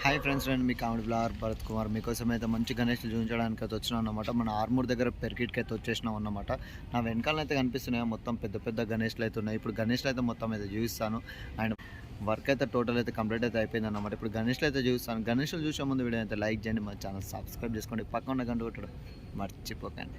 Hi friends, నేను మీ comedy blogger Bharat Kumar. మీకోసం అయితే మంచి గణేష్లు చూపించడానికి అయితే వచ్చినాం అన్నమాట. మన ఆర్మూర్ దగ్గర పెర్కిట్కి అయితే వచ్చేసినాం అన్నమాట. నా వెనకాలైతే కనిపిస్తున్నాయి మొత్తం పెద్ద పెద్ద గణేష్లు అయితే ఉన్నాయి. ఇప్పుడు గణేష్లు అయితే మొత్తం అయితే చూపిస్తాను. అండ్ వర్క్ అయితే టోటల్ అయితే కంప్లీట్ అయితే అయిపోయింది అన్నమాట. ఇప్పుడు గణేష్లు అయితే చూపిస్తాను. గణేష్లు చూసే ముందు వీడియో అయితే లైక్ చేయండి, మా ఛానల్ సబ్స్క్రైబ్ చేసుకోండి, పక్కన ఉన్న గంట కొట్టడం మర్చిపోకండి.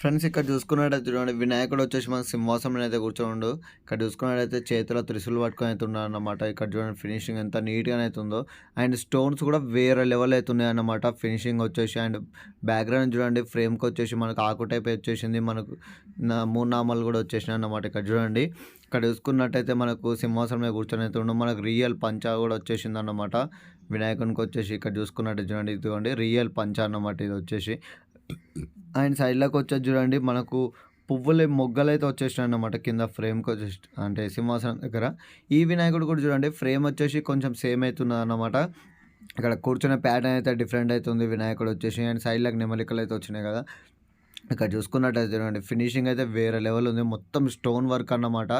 ఫ్రెండ్స్, ఇక్కడ చూసుకున్నట్టయితే చూడండి, వినాయకుడు వచ్చేసి మన సింహాసనం అయితే కూర్చోండు. ఇక్కడ చూసుకున్నట్టయితే చేతిలో త్రిశూలు పట్టుకొని అయితే ఉన్నాడు అన్నమాట. ఇక్కడ చూడండి ఫినిషింగ్ ఎంత నీట్గా అయితే ఉందో. అండ్ స్టోన్స్ కూడా వేరే లెవెల్ అయితే ఉన్నాయి అన్నమాట. ఫినిషింగ్ వచ్చేసి అండ్ బ్యాక్గ్రౌండ్ చూడండి, ఫ్రేమ్కి వచ్చేసి మనకు ఆకు టైప్ వచ్చేసింది. మనకు మూడు నామాలు కూడా వచ్చేసినాయి అన్నమాట. ఇక్కడ చూడండి, ఇక్కడ చూసుకున్నట్టయితే మనకు సింహాసనం మీద కూర్చొని అయితే ఉండు. మనకు రియల్ పంచా కూడా వచ్చేసింది అన్నమాట. వినాయకునికి వచ్చేసి ఇక్కడ చూసుకున్నట్టు చూడండి, ఇదిగోండి రియల్ పంచా అన్నమాట. ఇది వచ్చేసి అండ్ సైడ్లోకి వచ్చేది చూడండి, మనకు పువ్వులు మొగ్గలు అయితే వచ్చేసినాయి అన్నమాట. కింద ఫ్రేమ్కి వచ్చేసి అంటే సింహాసనం దగ్గర ఈ వినాయకుడు కూడా చూడండి, ఫ్రేమ్ వచ్చేసి కొంచెం సేమ్ అవుతున్నది అన్నమాట. ఇక్కడ కూర్చునే ప్యాటర్న్ అయితే డిఫరెంట్ అవుతుంది వినాయకుడు వచ్చేసి. అండ్ సైడ్లకు నెమలికలు అయితే వచ్చినాయి కదా. ఇక్కడ చూసుకున్నట్టయితే చూడండి, ఫినిషింగ్ అయితే వేరే లెవెల్ ఉంది. మొత్తం స్టోన్ వర్క్ అన్నమాట.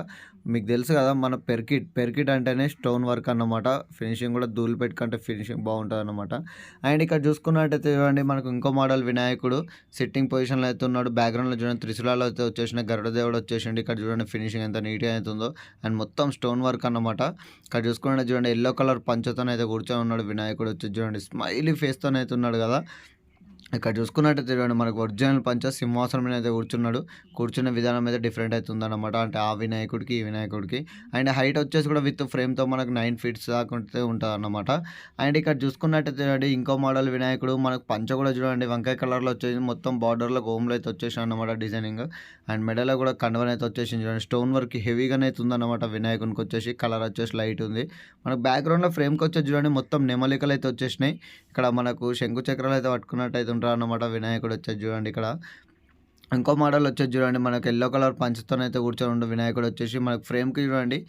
మీకు తెలుసు కదా, మన పెర్కిట్ అంటేనే స్టోన్ వర్క్ అన్నమాట. ఫినిషింగ్ కూడా ధూళి పెట్టుకుంటే ఫినిషింగ్ బాగుంటుంది అన్నమాట. అండ్ ఇక్కడ చూసుకున్నట్టయితే చూడండి, మనకు ఇంకో మోడల్ వినాయకుడు సిట్టింగ్ పొజిషన్లో అయితే ఉన్నాడు. బ్యాక్గ్రౌండ్లో చూడండి త్రిశూలాలు అయితే వచ్చేసిన, గరుడదేవుడు వచ్చేసిండి. ఇక్కడ చూడండి ఫినిషింగ్ ఎంత నీట్గా అవుతుందో. అండ్ మొత్తం స్టోన్ వర్క్ అన్నమాట. ఇక్కడ చూసుకున్నట్టు చూడండి, ఎల్లో కలర్ పంచతో అయితే కూర్చొని ఉన్నాడు వినాయకుడు వచ్చి. చూడండి స్మైలీ ఫేస్తో అయితే ఉన్నాడు కదా. ఇక్కడ చూసుకున్నట్టయితే చూడండి, మనకు ఒరిజినల్ పంచ సింహాసనం మీద అయితే కూర్చున్నాడు. కూర్చున్న విధానం అయితే డిఫరెంట్ అవుతుందన్నమాట. అంటే ఆ వినాయకుడికి ఈ వినాయకుడికి. అండ్ హైట్ వచ్చేసి కూడా విత్ ఫ్రేమ్తో మనకు 9 feet దాకా ఉంటుంది అన్నమాట. అండ్ ఇక్కడ చూసుకున్నట్టయితే చూడండి, ఇంకో మోడల్ వినాయకుడు మనకు పంచ కూడా చూడండి వంకాయ కలర్లో వచ్చేసి, మొత్తం బార్డర్లో హోమ్లో అయితే వచ్చేసి అన్నమాట డిజైనింగ్. అండ్ మెడలో కూడా కండవన్ అయితే వచ్చేసింది చూడండి. స్టోన్ వర్క్ హెవీగానే అయితే ఉందన్నమాట. వినాయకునికి వచ్చేసి కలర్ వచ్చేసి లైట్ ఉంది. మనకు బ్యాక్గ్రౌండ్లో ఫ్రేమ్కి వచ్చేసి చూడండి, మొత్తం నెమలికలు అయితే వచ్చేసినాయి. ఇక్కడ మనకు శంకు చక్రాలు అయితే పట్టుకున్నట్టు అయితే ఉంటారు అన్నమాట. వినాయకుడు వచ్చేది చూడండి. ఇక్కడ ఇంకో మోడల్ వచ్చేది చూడండి, మనకు ఎల్లో కలర్ పంచుతోనైతే కూర్చొని ఉండు వినాయకుడు వచ్చేసి. మనకు ఫ్రేమ్కి చూడండి,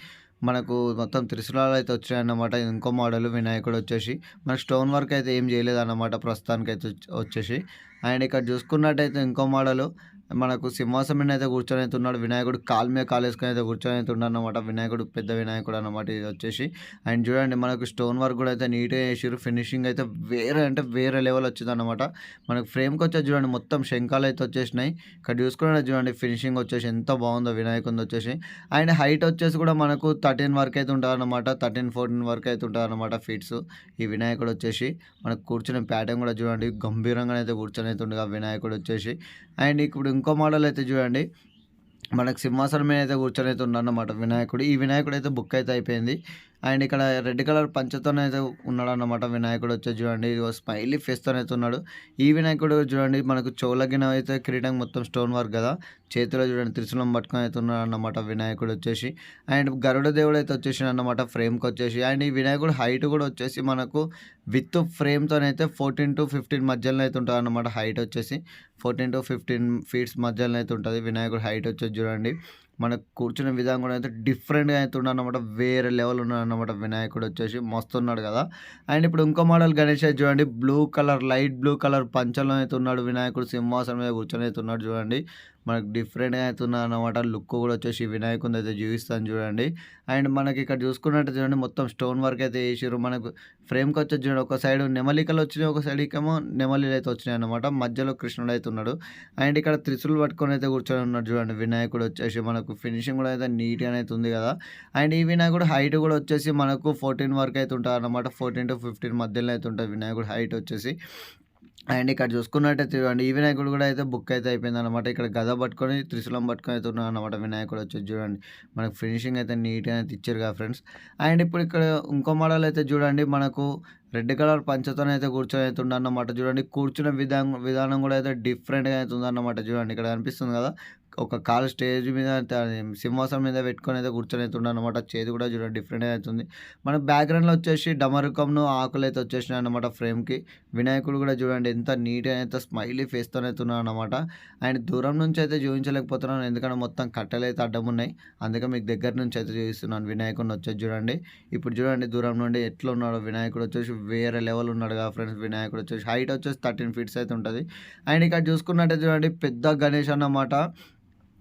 మనకు మొత్తం త్రిశూలాలు అయితే వచ్చాయి అన్నమాట. ఇంకో మోడల్ వినాయకుడు వచ్చేసి మనకు స్టోన్ వర్క్ అయితే ఏం చేయలేదు అన్నమాట ప్రస్తుతానికి అయితే వచ్చేసి. అండ్ ఇక్కడ చూసుకున్నట్టయితే ఇంకో మోడలు మనకు సింహాసనం మీద అయితే కూర్చొని అయితే ఉన్నాడు. వినాయకుడు కాలు మీద కాలు వేసుకొని అయితే కూర్చొని అయితే ఉన్నాడు అన్నమాట. వినాయకుడు పెద్ద వినాయకుడు అన్నమాట ఇది వచ్చేసి. అండ్ చూడండి, మనకు స్టోన్ వర్క్ కూడా అయితే నీట్గా చేసారు. ఫినిషింగ్ అయితే వేరే అంటే వేరే లెవెల్ వచ్చింది అనమాట. మనకు ఫ్రేమ్కి వచ్చేసి చూడండి, మొత్తం శంఖాలు అయితే వచ్చేసినాయి. ఇక్కడ చూసుకున్న చూడండి, ఫినిషింగ్ వచ్చేసి ఎంత బాగుందో వినాయకుడు వచ్చేసి. అండ్ హైట్ వచ్చేసి కూడా మనకు 13 వరకు అయితే ఉంటుంది అనమాట. 13-14 వరకు అయితే ఉంటుంది అనమాట ఫీట్స్ ఈ వినాయకుడు వచ్చేసి. మనకు కూర్చునే ప్యాటర్న్ కూడా చూడండి, గంభీరంగా అయితే కూర్చొని అయితే ఉండగా వినాయకుడు వచ్చేసి. అండ్ ఇప్పుడు ఇంకో మోడల్ అయితే చూడండి, మనకు సింహాసనం మీద అయితే కూర్చొని అయితే ఉన్నాడన్నమాట వినాయకుడు. ఈ వినాయకుడు అయితే బుక్ అయితే అయిపోయింది. అండ్ ఇక్కడ రెడ్ కలర్ పంచతోనైతే ఉన్నాడు అన్నమాట వినాయకుడు వచ్చి. చూడండి, ఇది స్మైలీ ఫేస్తోనైతే ఉన్నాడు. ఈ వినాయకుడు చూడండి, మనకు చెవులగిన అయితే కిరీటం మొత్తం స్టోన్ వర్క్ కదా. చేతిలో చూడండి త్రిశూలం పట్టుకొని అయితే ఉన్నాడు అన్నమాట వినాయకుడు వచ్చేసి. అండ్ గరుడ దేవుడు అయితే వచ్చేసి అన్నమాట ఫ్రేమ్కి వచ్చేసి. అండ్ ఈ వినాయకుడు హైట్ కూడా వచ్చేసి మనకు విత్ ఫ్రేమ్తోనైతే 14-15 మధ్యలో అయితే ఉంటుంది అన్నమాట. హైట్ వచ్చేసి 14-15 feet మధ్యలో అయితే ఉంటుంది వినాయకుడు హైట్ వచ్చేసి. చూడండి, మనకు కూర్చునే విధానం కూడా అయితే డిఫరెంట్గా అయితే ఉన్నాడన్నమాట. వేరే లెవెల్ ఉన్నాడన్నమాట వినాయకుడు వచ్చేసి. మస్తు ఉన్నాడు కదా. అండ్ ఇప్పుడు ఇంకో మోడల్ గణేష్ అయితే చూడండి, లైట్ బ్లూ కలర్ పంచలో అయితే ఉన్నాడు వినాయకుడు. సింహాసనం మీద కూర్చొని అయితే ఉన్నాడు చూడండి. మనకు డిఫరెంట్గా అయితే ఉన్నాడు అన్నమాట. లుక్ కూడా వచ్చేసి వినాయకుని అయితే చూపిస్తాను చూడండి. అండ్ మనకి ఇక్కడ చూసుకున్నట్టు చూడండి, మొత్తం స్టోన్ వర్క్ అయితే వేసారు. మనకు ఫ్రేమ్కి వచ్చేసి చూడండి, ఒక సైడ్ నెమలికలు వచ్చినాయి, ఒక సైడ్కేమో నెమలిలు అయితే వచ్చినాయి అన్నమాట. మధ్యలో కృష్ణుడు అయితే ఉన్నాడు. అండ్ ఇక్కడ త్రిశూలు పట్టుకొని అయితే కూర్చొని ఉన్నాడు చూడండి వినాయకుడు వచ్చేసి. మనకు ఫినిషింగ్ కూడా అయితే నీట్గా అయితే ఉంది కదా. అండ్ ఈ వినాయకుడు హైట్ కూడా వచ్చేసి మనకు 14 వరకు అయితే ఉంటుంది అన్నమాట. 14-15 మధ్యలో అయితే ఉంటుంది వినాయకుడు హైట్ వచ్చేసి. అండ్ ఇక్కడ చూసుకున్నట్టయితే చూడండి, ఈ వినాయకుడు కూడా అయితే బుక్ అయితే అయిపోయింది అనమాట. ఇక్కడ గద పట్టుకొని త్రిశూలం పట్టుకొని అయితే ఉన్నాడు అనమాట వినాయకుడు వచ్చి. చూడండి, మనకు ఫినిషింగ్ అయితే నీట్గా అయితే ఇచ్చారు కదా ఫ్రెండ్స్. అండ్ ఇప్పుడు ఇక్కడ ఇంకో మోడల్ అయితే చూడండి, మనకు రెడ్ కలర్ పంచతోనే అయితే కూర్చొని అయితే ఉండన్నమాట. చూడండి, కూర్చున్న విధానం కూడా అయితే డిఫరెంట్గా అయితే ఉందన్నమాట. చూడండి, ఇక్కడ కనిపిస్తుంది కదా, ఒక కాలు స్టేజ్ మీద సింహాసనం మీద పెట్టుకొని అయితే కూర్చొని అయితే ఉండనమాట. చేతి కూడా చూడండి డిఫరెంట్గా అవుతుంది. మన బ్యాక్గ్రౌండ్లో వచ్చేసి డమరుకంను ఆకులు అయితే వచ్చేసినాయి అనమాట ఫ్రేమ్కి. వినాయకుడు కూడా చూడండి ఎంత నీట్గా అయితే స్మైలీ ఫేస్తో అయితే ఉన్నాడు అనమాట. అండ్ దూరం నుంచి అయితే చూపించలేకపోతున్నాను, ఎందుకంటే మొత్తం కట్టెలు అయితే అడ్డం ఉన్నాయి. అందుకే మీకు దగ్గర నుంచి అయితే చూపిస్తున్నాను వినాయకుడిని వచ్చేసి. చూడండి, ఇప్పుడు చూడండి దూరం నుండి ఎట్లా ఉన్నాడో వినాయకుడు వచ్చేసి. వేరే లెవెల్ ఉన్నాడు కదా ఫ్రెండ్స్ వినాయకుడు వచ్చేసి. హైట్ వచ్చేసి 13 feet అయితే ఉంటుంది. అండ్ ఇక్కడ చూసుకున్నట్టే చూడండి, పెద్ద గణేష్ అన్నమాట.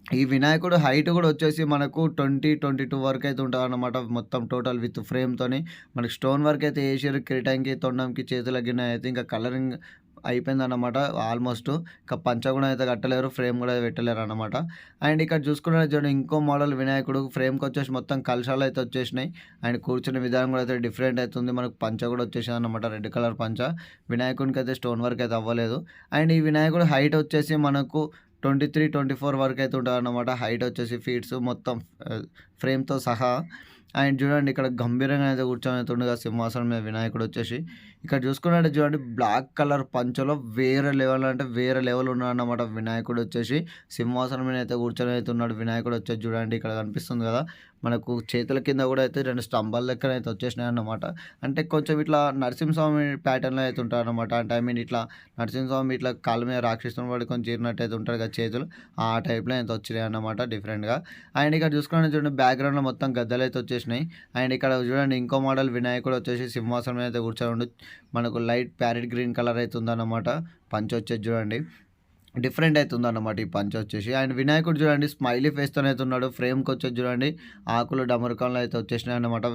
ఈ వినాయకుడు హైట్ కూడా వచ్చేసి మనకు 20, 22 వరకైతే ఉంటదనమాట. మొత్తం టోటల్ విత్ ఫ్రేమ్‌తోని. మనకి స్టోన్ వర్క్ అయితే ఏసిర్రు కిరీటంకి, తొండంకి, చేతుల గిన్నె అయితే ఇంకా కలరింగ్ అయిపోయిందనమాట ఆల్మోస్ట్. ఇంకా పంచ కూడా అయితే కట్టలేరు. ఫ్రేమ్ కూడా పెట్టలేరనమాట. అండ్ ఇక్కడ చూసుకున్నట్లయితే చూడండి ఇంకో మోడల్ వినాయకుడు ఫ్రేమ్‌కొచ్చేసి మొత్తం కలశాలయితే వచ్చేసినాయి. అండ్ కూర్చునే విధానం కూడా అయితే డిఫరెంట్ అయితుంది. మనకు పంచ కూడా వచ్చేసిందనమాట. రెడ్ కలర్ పంచ. వినాయకునికైతే స్టోన్ వర్క్ అయితే అవ్వలేదు. అండ్ ఈ వినాయకుడు హైట్ వచ్చేసి మనకు 23, 24 వరకైతే ఉంటదనమాట. హైట్ వచ్చేసి ఫీట్స్ మొత్తం ఫ్రేమ్‌తో సహా. అండ్ చూడండి ఇక్కడ గంభీరంగా అయితే కూర్చొనైతుండగా సింహాసనం మీద వినాయకుడు వచ్చేసి. ఇక్కడ చూసుకున్నట్టే చూడండి బ్లాక్ కలర్ పంచలో వేరే లెవెల్ అంటే వేరే లెవెల్ ఉన్నాడనమాట వినాయకుడు వచ్చేసి. సింహాసనం మీద అయితే కూర్చొని అయితే ఉన్నాడు వినాయకుడు వచ్చేసి చూడండి ఇక్కడ కనిపిస్తుంది కదా! మనకు చేతుల కింద కూడా అయితే 2 స్తంభాల లెక్కన అయితే వచ్చేసినాయన్నమాట. అంటే కొంచెం ఇట్లా నరసింహస్వామి ప్యాటర్న్‌లో అయితే ఉంటాడనమాట. అంటే ఐ మీన్ ఇట్లా నరసింహస్వామి ఇట్లా కాళ్ళ మీద రాక్షసుని పడుకొని చీరినట్టు అయితే ఉంటాడు కదా చేతులు. ఆ టైప్‌లో అయితే వచ్చినాయన్నమాట డిఫరెంట్‌గా. అండ్ ఇక్కడ చూసుకున్నట్టు చూడండి బ్యాక్‌గ్రౌండ్‌లో మొత్తం గద్దెలైతే వచ్చేసినాయి. అండ్ ఇక్కడ చూడండి ఇంకో మోడల్ వినాయకుడు వచ్చేసి సింహాసనం మీద అయితే కూర్చొని ఉండు. మనకు లైట్ ప్యారెట్ గ్రీన్ కలర్ అయితే ఉందన్నమాట. పంచ వచ్చేసి చూడండి. డిఫరెంట్ అయితుందన్నమాట ఈ పంచ వచ్చేసి. అండ్ వినాయకుడు చూడండి స్మైలీ ఫేస్‌తోనైతే ఉన్నాడు. ఫ్రేమ్‌కొచ్చేసి చూడండి ఆకులు, డమరుకాలు అయితే వచ్చేసినాయన్నమాట.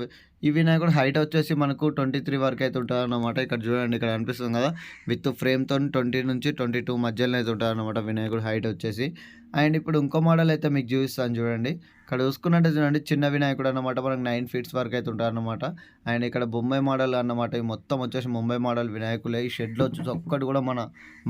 ఈ వినాయకుడు హైట్ వచ్చేసి మనకు 23 వరకైతే ఉంటదన్నమాట. ఇక్కడ చూడండి ఇక్కడ కనిపిస్తుంది కదా! విత్ ఫ్రేమ్‌తోని 20 నుంచి 22 మధ్యలో అయితే ఉంటదన్నమాట వినాయకుడు హైట్ వచ్చేసి. అండ్ ఇప్పుడు ఇంకో మోడల్ అయితే మీకు చూపిస్తాను చూడండి. ఇక్కడ చూసుకున్నట్టే చూడండి చిన్న వినాయకుడు అన్నమాట. మనకు 9 ఫీట్స్ వరకైతే ఉంటాడన్నమాట. అండ్ ఇక్కడ బొంబాయి మోడల్ అన్నమాట. ఈ మొత్తం వచ్చేసి ముంబై మోడల్ వినాయకులే. ఈ షెడ్‌లో వచ్చేసి ఒక్కటి కూడా మన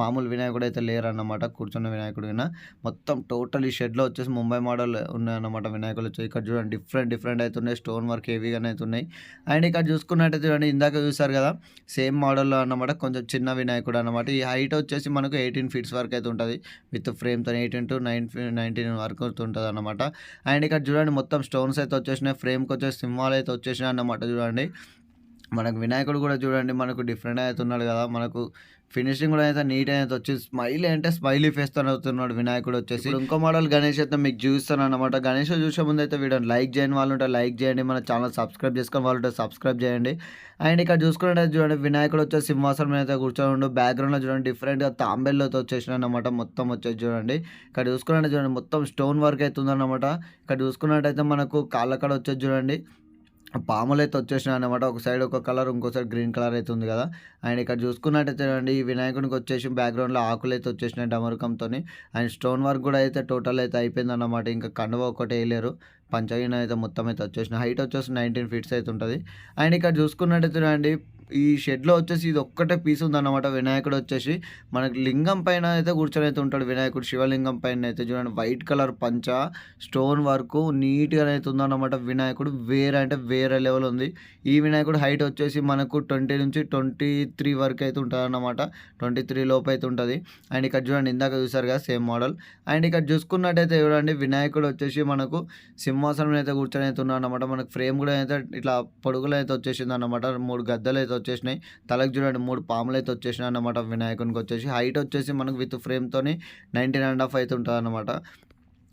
మామూలు వినాయకుడు అయితే లేరన్నమాట. కూర్చున్న వినాయకుడు గిన. మొత్తం టోటల్ ఈ షెడ్‌లో వచ్చేసి ముంబై మోడల్ ఉన్నాయన్నమాట వినాయకులు వచ్చేసి. ఇక్కడ చూడండి డిఫరెంట్ అయితే ఉన్నాయి. స్టోన్ వర్క్ హెవీగానే అయితే ఉన్నాయి. అండ్ ఇక్కడ చూసుకున్నట్టయితే చూడండి ఇందాక చూసారు కదా! సేమ్ మోడల్‌లో అన్నమాట. కొంచెం చిన్న వినాయకుడు అన్నమాట. ఈ హైట్ వచ్చేసి మనకు 18 ఫీట్స్ వరకైతే ఉంటది. విత్ ఫ్రేమ్‌తోని 19 వరకు ఉంటదన్నమాట. అండ్ ఇక్కడ చూడండి మొత్తం స్టోన్స్ అయితే వచ్చేసినాయి. ఫ్రేమ్‌కొచ్చేసి సింహాలు అయితే వచ్చేసినాయి అన్నమాట చూడండి. మనకు వినాయకుడు కూడా చూడండి మనకు డిఫరెంట్ అయితున్నాడు కదా! మనకు ఫినిషింగ్ కూడా అయితే నీట్‌గా అయితే వచ్చింది. స్మైలీ అంటే స్మైలీ ఫేస్‌తోని అవుతున్నాడు వినాయకుడు వచ్చేసి. ఇప్పుడు ఇంకో మోడల్ గణేష్ అయితే మీకు చూపిస్తానన్నమాట. గణేష్ చూసే ముందు అయితే వీడియోని లైక్ చేయని వాళ్ళు ఉంటే లైక్ చేయండి. మన ఛానల్ సబ్స్క్రైబ్ చేసుకొని వాళ్ళు ఉంటే సబ్స్క్రైబ్ చేయండి. అండ్ ఇక్కడ చూసుకున్నట్టయితే చూడండి వినాయకుడు వచ్చేసి సింహాసనం మీద అయితే కూర్చొని ఉండు. బ్యాక్‌గ్రౌండ్‌లో చూడండి డిఫరెంట్‌గా తాంబేలతో వచ్చేసినాయన్నమాట. మొత్తం వచ్చేసి చూడండి. ఇక్కడ చూసుకున్నట్టే చూడండి మొత్తం స్టోన్ వర్క్ అయితే ఉందన్నమాట. ఇక్కడ చూసుకున్నట్టయితే మనకు కాళ్ళ కాడ వచ్చేసి చూడండి పాములైతే వచ్చేసినాయన్నమాట. ఒక సైడ్ ఒక కలర్, ఇంకో సైడ్ గ్రీన్ కలర్ అయితే ఉంది కదా! అండ్ ఇక్కడ చూసుకున్నట్టయితే చూడండి ఈ వినాయకునికి వచ్చేసి బ్యాక్‌గ్రౌండ్‌లో ఆకులైతే వచ్చేసినాయి డమరుకంతోని. అండ్ స్టోన్ వర్క్ కూడా అయితే టోటల్ అయితే అయిపోయిందన్నమాట. ఇంకా కండువ ఒక్కటే ఎయలేరు. పంచగిన అయితే మొత్తం అయితే వచ్చేసినాయి. హైట్ వచ్చేసి 19 ఫీట్స్ అయితే ఉంటది. అండ్ ఇక్కడ చూసుకున్నట్టయితే చూడండి ఈ షెడ్‌లో వచ్చేసి ఇది ఒక్కటే పీస్ ఉందన్నమాట. వినాయకుడు వచ్చేసి మనకి లింగం పైన అయితే కూర్చొని అయితే ఉంటాడు వినాయకుడు. శివలింగం పైన అయితే చూడండి వైట్ కలర్ పంచ, స్టోన్ వర్క్ నీట్‌గా అయితే ఉందన్నమాట. వినాయకుడు వేరే అంటే వేరే లెవెల్ ఉంది. ఈ వినాయకుడు హైట్ వచ్చేసి మనకు 20 నుంచి 23 వరకు అయితే ఉంటదన్నమాట. 23 లోపు అయితే ఉంటది. అండ్ ఇక్కడ చూడండి ఇందాక చూసారు కదా సేమ్ మోడల్. అండ్ ఇక్కడ చూసుకున్నట్టయితే చూడండి వినాయకుడు వచ్చేసి మనకు సింహాసనం మీద అయితే కూర్చొని అయితే ఉన్నాడన్నమాట. మనకు ఫ్రేమ్ కూడా అయితే ఇట్లా పొడుగులో అయితే వచ్చేసిందన్నమాట. 3 గద్దెలు అయితే వచ్చేసినాయి. తలకి చూడండి 3 పాములు అయితే వచ్చేసినాయి అన్నమాట వినాయకునికి వచ్చేసి. హైట్ వచ్చేసి మనకు విత్ ఫ్రేమ్‌తోని 19 ½ అయితే ఉంటదన్నమాట.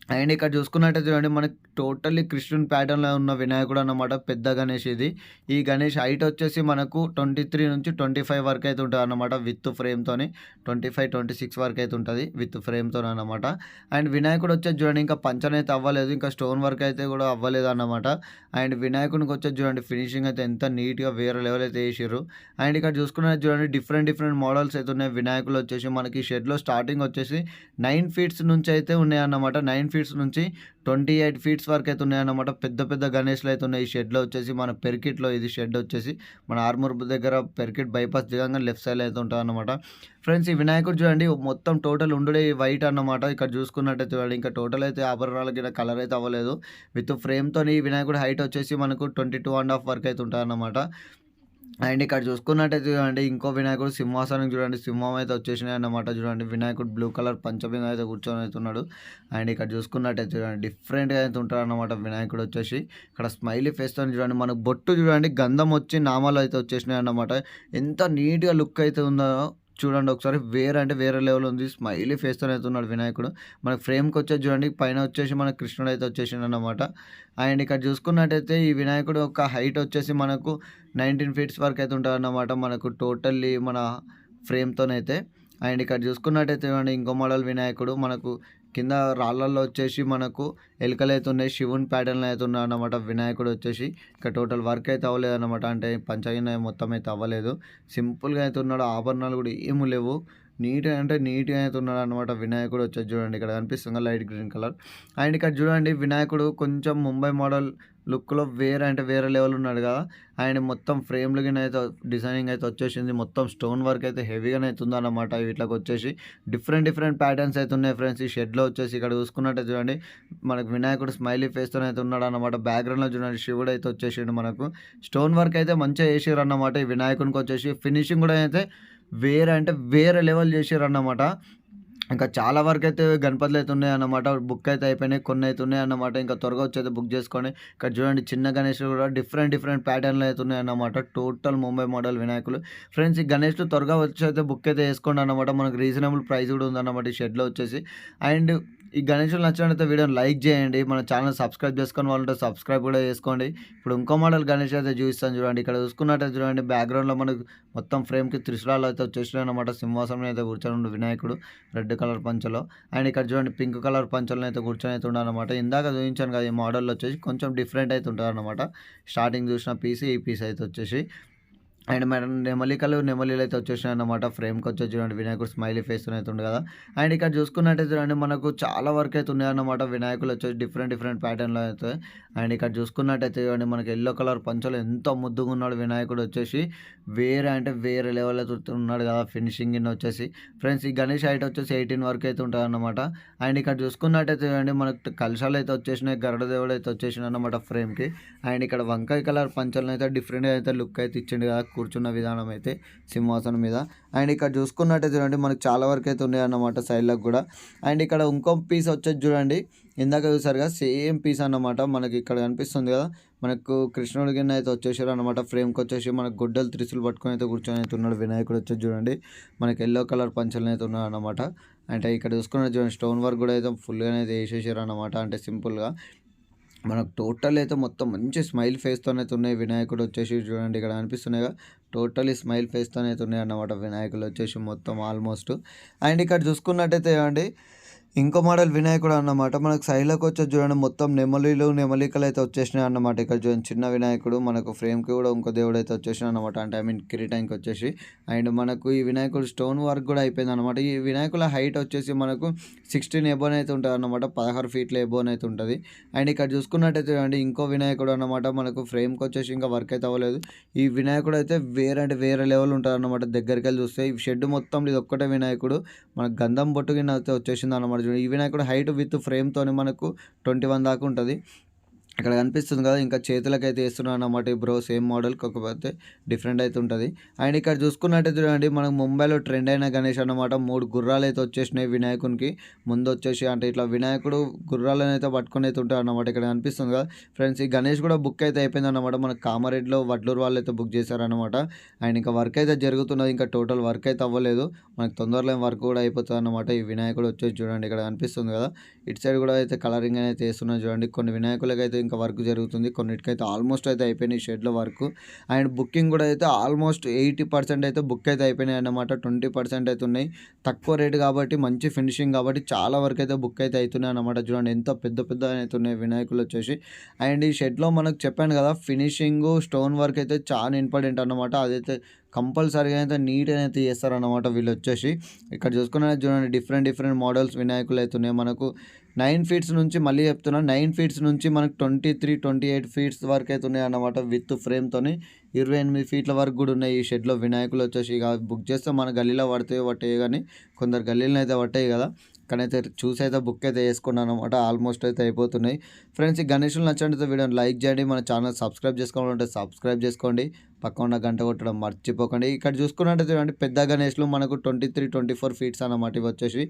అండ్ ఇక్కడ చూసుకున్నట్టయితే చూడండి మనకి టోటల్లీ కృష్ణుని ప్యాటర్న్‌లో ఉన్న వినాయకుడు అన్నమాట. పెద్ద గణేష్ ఇది. ఈ గణేష్ హైట్ వచ్చేసి మనకు 23 నుంచి 25 వరకు అయితే ఉంటదన్నమాట విత్ ఫ్రేమ్‌తోని. 25, 26 వరకు అయితే ఉంటది విత్ ఫ్రేమ్‌తోనన్నమాట. అండ్ వినాయకుడు వచ్చేసి చూడండి ఇంకా పంచనైతే అవ్వలేదు. ఇంకా స్టోన్ వర్క్ అయితే కూడా అవ్వలేదన్నమాట. అండ్ వినాయకునికి వచ్చేసి చూడండి ఫినిషింగ్ అయితే ఎంత నీట్‌గా వేరే లెవెల్ అయితే చేసిర్రు. అండ్ ఇక్కడ చూసుకున్నట్టు చూడండి డిఫరెంట్ మోడల్స్ అయితే ఉన్నాయి. వినాయకులు వచ్చేసి మనకి షెడ్‌లో స్టార్టింగ్ వచ్చేసి 9 ఫీట్స్ నుంచి అయితే ఉన్నాయన్నమాట. 9 ఫీట్స్ నుంచి 28 ఫీట్స్ వరకు అయితే ఉన్నాయన్నమాట. పెద్ద గణేష్‌లు అయితే ఉన్నాయి ఈ షెడ్‌లో వచ్చేసి. మన పెర్కిట్‌లో ఇది షెడ్ వచ్చేసి మన ఆర్మూర్ దగ్గర పెర్కిట్ బైపాస్ దిగంగానే లెఫ్ట్ సైడ్‌లో అయితే ఉంటదన్నమాట. ఫ్రెండ్స్ ఈ వినాయకుడు చూడండి మొత్తం టోటల్ ఉండుడే వైట్ అన్నమాట. ఇక్కడ చూసుకున్నట్టయితే చూడండి ఇంకా టోటల్ అయితే ఆభరణాల గిన కలర్ అయితే అవ్వలేదు. విత్ ఫ్రేమ్‌తోని ఈ వినాయకుడు హైట్ వచ్చేసి మనకు 22 ½ వరకు అయితే ఉంటదన్నమాట. అండ్ ఇక్కడ చూసుకున్నట్టయితే చూడండి ఇంకో వినాయకుడు సింహాసనం చూడండి సింహం అయితే వచ్చేసినాయి అన్నమాట. చూడండి వినాయకుడు బ్లూ కలర్ పంచ మీద అయితే కూర్చొని అవుతున్నాడు. అండ్ ఇక్కడ చూసుకున్నట్టయితే చూడండి డిఫరెంట్‌గా అయితే ఉంటాడు అన్నమాట వినాయకుడు వచ్చేసి. ఇక్కడ స్మైలీ ఫేస్‌తో చూడండి మనకు బొట్టు చూడండి గంధం వచ్చి నామాలు అయితే వచ్చేసినాయి అన్నమాట. ఎంత నీట్‌గా లుక్ అయితే ఉందో చూడండి ఒకసారి. వేరే అంటే వేరే లెవెల్ ఉంది. స్మైలీ ఫేస్‌తోని అయితే ఉన్నాడు వినాయకుడు. మనకు ఫ్రేమ్‌కి వచ్చేసి చూడండి పైన వచ్చేసి మనకు కృష్ణుడు అయితే వచ్చేసిండన్నమాట. అండ్ ఇక్కడ చూసుకున్నట్టయితే ఈ వినాయకుడు యొక్క హైట్ వచ్చేసి మనకు 19 ఫీట్స్ వరకు అయితే ఉంటదన్నమాట. మనకు టోటల్లీ మన ఫ్రేమ్‌తోనైతే. అండ్ ఇక్కడ చూసుకున్నట్టయితే చూడండి ఇంకో మోడల్ వినాయకుడు మనకు కింద రాళ్ళల్లో వచ్చేసి మనకు ఎలుకలైతే ఉన్నాయి. శివుని ప్యాటర్న్‌లో అయితే ఉన్నాడన్నమాట వినాయకుడు వచ్చేసి. ఇక టోటల్ వర్క్ అయితే అవ్వలేదన్నమాట. అంటే పంచగిన మొత్తం అయితే అవ్వలేదు. సింపుల్‌గా అయితే ఉన్నాడు. ఆభరణాలు కూడా ఏమి లేవు. నీట్‌గా అంటే నీట్‌గా అయితే ఉన్నాడన్నమాట వినాయకుడు వచ్చేసి చూడండి. ఇక్కడ కనిపిస్తుంది లైట్ గ్రీన్ కలర్. అండ్ ఇక్కడ చూడండి వినాయకుడు కొంచెం ముంబై మోడల్ లుక్‌లో వేరే అంటే వేరే లెవెల్ ఉన్నాడు కదా! ఆయన మొత్తం ఫ్రేమ్‌లు గిన అయితే డిజైనింగ్ అయితే వచ్చేసింది. మొత్తం స్టోన్ వర్క్ అయితే హెవీగానే అయితే ఉందన్నమాట. వీటిలకొచ్చేసి డిఫరెంట్ ప్యాటర్న్స్ అయితే ఉన్నాయి ఫ్రెండ్స్. ఈ షెడ్‌లో వచ్చేసి ఇక్కడ చూసుకున్నట్టయితే చూడండి మనకు వినాయకుడు స్మైలీ ఫేస్‌తోని అయితే ఉన్నాడన్నమాట. బ్యాక్‌గ్రౌండ్‌లో చూడండి శివుడు అయితే వచ్చేసిండు మనకు. స్టోన్ వర్క్ అయితే మంచిగా చేసిర్రన్నమాట. ఈ వినాయకునికొచ్చేసి ఫినిషింగ్ కూడా అయితే వేరే అంటే వేరే లెవెల్ చేసిర్రన్నమాట. ఇంకా చాలా వరకైతే గణపతులైతే ఉన్నాయన్నమాట. బుక్ అయితే అయిపోయినాయి. కొన్నైతే ఉన్నాయన్నమాట. ఇంకా త్వరగా వచ్చైతే బుక్ చేసుకోండి. ఇక్కడ చూడండి చిన్న గణేషులు కూడా డిఫరెంట్ ప్యాటర్న్‌లో అయితే ఉన్నాయన్నమాట. టోటల్ ముంబై మోడల్ వినాయకులు. ఫ్రెండ్స్ ఈ గణేష్‌లు త్వరగా వచ్చైతే బుక్ అయితే చేసుకోండన్నమాట. మనకు రీజనబుల్ ప్రైస్ కూడా ఉందన్నమాట ఈ షెడ్‌లో వచ్చేసి. అండ్ ఈ గణేషులు నచ్చినట్లయితే వీడియోని లైక్ చేయండి. మన ఛానల్ సబ్స్క్రైబ్ చేసుకొని వాళ్ళుంటే సబ్స్క్రైబ్ కూడా చేసుకోండి. ఇప్పుడు ఇంకో మోడల్ గణేష్ అయితే చూపిస్తాను చూడండి. ఇక్కడ చూసుకున్నట్టయితే చూడండి బ్యాక్‌గ్రౌండ్‌లో మనకు మొత్తం ఫ్రేమ్‌కి త్రిశూలాలు అయితే వచ్చేసినాయన్నమాట. సింహాసనం మీద అయితే కూర్చొని ఉండు వినాయకుడు రెడ్ కలర్ పంచలో. అండ్ ఇక్కడ చూడండి పింక్ కలర్ పంచలో అయితే కూర్చొని అయితే ఉన్నాడన్నమాట. ఇందాక చూపించాను కదా ఈ మోడల్‌లో వచ్చేసి కొంచెం డిఫరెంట్ అయితే ఉంటదన్నమాట. స్టార్టింగ్ చూసిన పీస్ ఈ పీస్ అయితే వచ్చేసి. అండ్ మేడం నెమలీలు అయితే వచ్చేసినాయన్నమాట. ఫ్రేమ్‌కొచ్చేసి చూడండి వినాయకుడు స్మైలీ ఫేస్‌తోని అయితే ఉండు కదా! అండ్ ఇక్కడ చూసుకున్నట్టయితే చూడండి మనకు చాలా వరకు అయితే ఉన్నాయన్నమాట. వినాయకులు వచ్చేసి డిఫరెంట్ ప్యాటర్న్‌లో అయితే. అండ్ ఇక్కడ చూసుకున్నట్టయితే చూడండి మనకి యెల్లో కలర్ పంచలో ఎంత ముద్దుగా ఉన్నాడు వినాయకుడు వచ్చేసి. వేరే అంటే వేరే లెవెల్‌లో ఉన్నాడు కదా! ఫినిషింగ్ వచ్చేసి. ఫ్రెండ్స్ ఈ గణేష్ హైట్ వచ్చేసి 18 వరకు అయితే ఉంటదన్నమాట. అండ్ ఇక్కడ చూసుకున్నట్టయితే చూడండి మనకు కలశాలు అయితే వచ్చేసినాయి. గరుడ దేవుడు అయితే వచ్చేసిండన్నమాట ఫ్రేమ్‌కి. అండ్ ఇక్కడ వంకాయ కలర్ పంచలను అయితే డిఫరెంట్‌గా అయితే లుక్ అయితే ఇచ్చిండు కదా! కూర్చున్న విధానం అయితే సింహాసనం మీద. అండ్ ఇక్కడ చూసుకున్నట్టయితే చూడండి మనకు చాలా వరకు అయితే ఉన్నాయన్నమాట సైడ్‌లకు కూడా. అండ్ ఇక్కడ ఇంకో పీస్ వచ్చేసి చూడండి ఇందాక చూసారు కదా సేమ్ పీస్ అన్నమాట. మనకి ఇక్కడ కనిపిస్తుంది కదా మనకు కృష్ణుడి గిన్నె అయితే వచ్చేసారన్నమాట. ఫ్రేమ్‌కొచ్చేసి మనకు గొడ్డలు త్రిశూలు పట్టుకొని అయితే కూర్చొని అయితే ఉన్నాడు వినాయకుడు వచ్చేసి చూడండి. మనకి యెల్లో కలర్ పంచలు అయితే ఉన్నాడన్నమాట. అంటే ఇక్కడ చూసుకున్నట్టు చూడండి స్టోన్ వర్క్ కూడా అయితే ఫుల్‌గానే అయితే ఏసేసారన్నమాట. అంటే సింపుల్‌గా. మనకు టోటల్ అయితే మొత్తం మంచి స్మైల్ ఫేస్తోనైతే ఉన్నాయి వినాయకుడు వచ్చేసి చూడండి ఇక్కడ కనిపిస్తున్నాయిగా టోటలీ స్మైల్ ఫేస్తోనైతే ఉన్నాయన్నమాట వినాయకులు వచ్చేసి మొత్తం ఆల్మోస్ట్. అండ్ ఇక్కడ చూసుకున్నట్టయితే అండి ఇంకో మోడల్ వినాయకుడు అన్నమాట. మనకు సైడ్‌లోకి వచ్చేసి చూడండి మొత్తం నెమలికలు అయితే వచ్చేసినాయి అన్నమాట. ఇక్కడ చూడండి చిన్న వినాయకుడు మనకు ఫ్రేమ్‌కి కూడా ఇంకో దేవుడు అయితే వచ్చేసినాడు అన్నమాట. అంటే ఐ మీన్ కిరీటానికి వచ్చేసి. అండ్ మనకు ఈ వినాయకుడు స్టోన్ వర్క్ కూడా అయిపోయిందన్నమాట. ఈ వినాయకుల హైట్ వచ్చేసి మనకు 16 ఎబోన్ అయితే ఉంటదన్నమాట. 16 ఫీట్ల ఎబోన్ అయితే ఉంటది. అండ్ ఇక్కడ చూసుకున్నట్టయితే చూడండి ఇంకో వినాయకుడు అన్నమాట. మనకు ఫ్రేమ్‌కి వచ్చేసి ఇంకా వర్క్ అయితే అవ్వలేదు. ఈ వినాయకుడు అయితే వేరే అంటే వేరే లెవెల్ ఉంటదన్నమాట. దగ్గరికెళ్ళి చూస్తే ఈ షెడ్ మొత్తంలో ఇది ఒక్కటే వినాయకుడు. మనకు గంధం బొట్టు గిన్నె అయితే వచ్చేసిందన్నమాట. చూడండి ఈ వినాయకుడు హైట్ విత్ ఫ్రేమ్‌తోని మనకు 21 దాకా ఉంటది. ఇక్కడ కనిపిస్తుంది కదా ఇంకా చేతులకైతే ఏస్తున్నాడు అన్నమాట ఈ బ్రో సేమ్ మోడల్ కాకపోతే డిఫరెంట్ అయితే ఉంటుంది. అండ్ ఇక్కడ చూసుకున్నట్టయితే చూడండి మనకు ముంబైలో ట్రెండ్ అయిన గణేష్ అన్నమాట. 3 గుర్రాలు అయితే వచ్చేసినాయి వినాయకునికి. ముందు వచ్చేసి అంటే ఇట్లా వినాయకుడు గుర్రాలను అయితే పట్టుకొని అయితే ఉంటాడు అన్నమాట. ఇక్కడ కనిపిస్తుంది కదా ఫ్రెండ్స్. ఈ గణేష్ కూడా బుక్ అయితే అయిపోయింది అన్నమాట. మనకు కామారెడ్డిలో వడ్లూరు వాళ్ళు అయితే బుక్ చేశారన్నమాట. అండ్ ఇంకా వర్క్ అయితే జరుగుతున్నది. ఇంకా టోటల్ వర్క్ అయితే అవ్వలేదు. మనకు తొందరలో వర్క్ కూడా అయిపోతుంది అన్నమాట. ఈ వినాయకుడు వచ్చేసి చూడండి ఇక్కడ కనిపిస్తుంది కదా. ఇటు సైడ్ కూడా అయితే కలరింగ్ అయితే వేస్తున్నారు చూడండి. కొన్ని వినాయకులకి అయితే ఇంకా వర్క్ జరుగుతుంది. కొన్నిటికైతే ఆల్మోస్ట్ అయితే అయిపోయినాయి షెడ్లో వర్క్. అండ్ బుకింగ్ కూడా అయితే ఆల్మోస్ట్ 80% అయితే బుక్ అయితే అయిపోయినాయి అన్నమాట. 20% అయితే ఉన్నాయి. తక్కువ రేట్ కాబట్టి మంచి ఫినిషింగ్ కాబట్టి చాలా వరకు అయితే బుక్ అయితే అవుతున్నాయి అన్నమాట. చూడండి ఎంత పెద్ద అవుతున్నాయి వినాయకులు వచ్చేసి. అండ్ ఈ షెడ్లో మనకు చెప్పాను కదా ఫినిషింగ్ స్టోన్ వర్క్ అయితే చాలా ఇంపార్టెంట్ అన్నమాట. అదైతే కంపల్సరీగా అయితే నీట్గా అయితే చేస్తారన్నమాట వీళ్ళు వచ్చేసి. ఇక్కడ చూసుకున్న చూడండి డిఫరెంట్ మోడల్స్ వినాయకులు అయితే ఉన్నాయి మనకు. 9 ఫీట్స్ నుంచి మళ్ళీ చెప్తున్నా 9 ఫీట్స్ నుంచి మనకు 23, 28 ఫీట్స్ వరకు అయితే ఉన్నాయి అన్నమాట. విత్ ఫ్రేమ్తోని 28 ఫీట్ల వరకు కూడా ఉన్నాయి ఈ షెడ్లో వినాయకులు వచ్చేసి. ఇక బుక్ చేస్తే మన గల్లీలో పట్టాయి కానీ కొందరు గల్లీలో అయితే పట్టాయి కదా. కానీ అయితే చూసి అయితే బుక్ అయితే చేసుకున్నాను అనమాట. ఆల్మోస్ట్ అయితే అయిపోతున్నాయి ఫ్రెండ్స్. ఈ గణేషులు నచ్చినట్లయితే వీడియోని లైక్ చేయండి. మన ఛానల్ సబ్స్క్రైబ్ చేసుకోవాలంటే సబ్స్క్రైబ్ చేసుకోండి. పక్కన ఉన్న గంట కొట్టడం మర్చిపోకండి. ఇక్కడ చూసుకున్నట్టయితే చూడండి పెద్ద గణేష్లు మనకు 23, 24 ఫీట్స్ అన్నమాట. ఇవి వచ్చేసి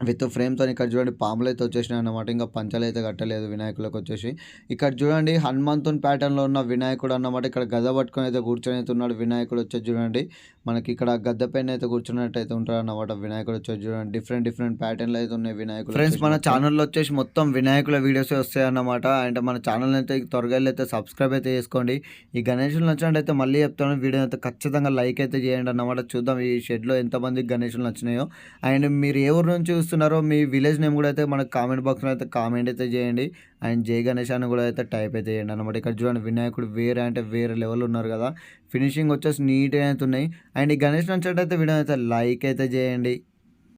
విత్ ఫ్రేమ్తో. ఇక్కడ చూడండి పాములు అయితే వచ్చేసినాయి అన్నమాట. ఇంకా పంచలు అయితే కట్టలేదు వినాయకులకు వచ్చేసి. ఇక్కడ చూడండి హనుమంతుని ప్యాటర్న్లో ఉన్న వినాయకుడు అన్నమాట. ఇక్కడ గద పట్టుకొని అయితే కూర్చొని అయితే ఉన్నాడు వినాయకుడు వచ్చేసి చూడండి. మనకి ఇక్కడ గద్దె పైన అయితే కూర్చున్నట్టయితే ఉంటారన్నమాట వినాయకుడు వచ్చేసి చూడండి. డిఫరెంట్ ప్యాటర్న్‌లో అయితే ఉన్నాయి వినాయకులు ఫ్రెండ్స్. మన ఛానల్‌లో వచ్చేసి మొత్తం వినాయకుల వీడియోసే వస్తాయన్నమాట. అంటే మన ఛానల్‌ని అయితే త్వరగా అయితే సబ్స్క్రైబ్ అయితే చేసుకోండి. ఈ గణేషులు నచ్చినట్టయితే మళ్ళీ చెప్తాను, వీడియో అయితే ఖచ్చితంగా లైక్ అయితే చేయండి అన్నమాట. చూద్దాం ఈ షెడ్‌లో ఎంతమందికి గణేషులు నచ్చినాయో. అండ్ మీరు ఏ ఊరు నుంచి చూస్తున్నారో మీ విలేజ్ నేమ్ కూడా అయితే మనకు కామెంట్ బాక్స్‌లో అయితే కామెంట్ అయితే చేయండి. అండ్ జై గణేష్ అని కూడా అయితే టైప్ అయితే చేయండి అన్నమాట. ఇక్కడ చూడండి వినాయకుడు వేరే అంటే వేరే లెవెల్ ఉన్నారు కదా. ఫినిషింగ్ వచ్చేసి నీట్‌గా అయితే ఉన్నాయి. అండ్ ఈ గణేష్ నచ్చినట్టయితే వీడియో అయితే లైక్ అయితే చేయండి.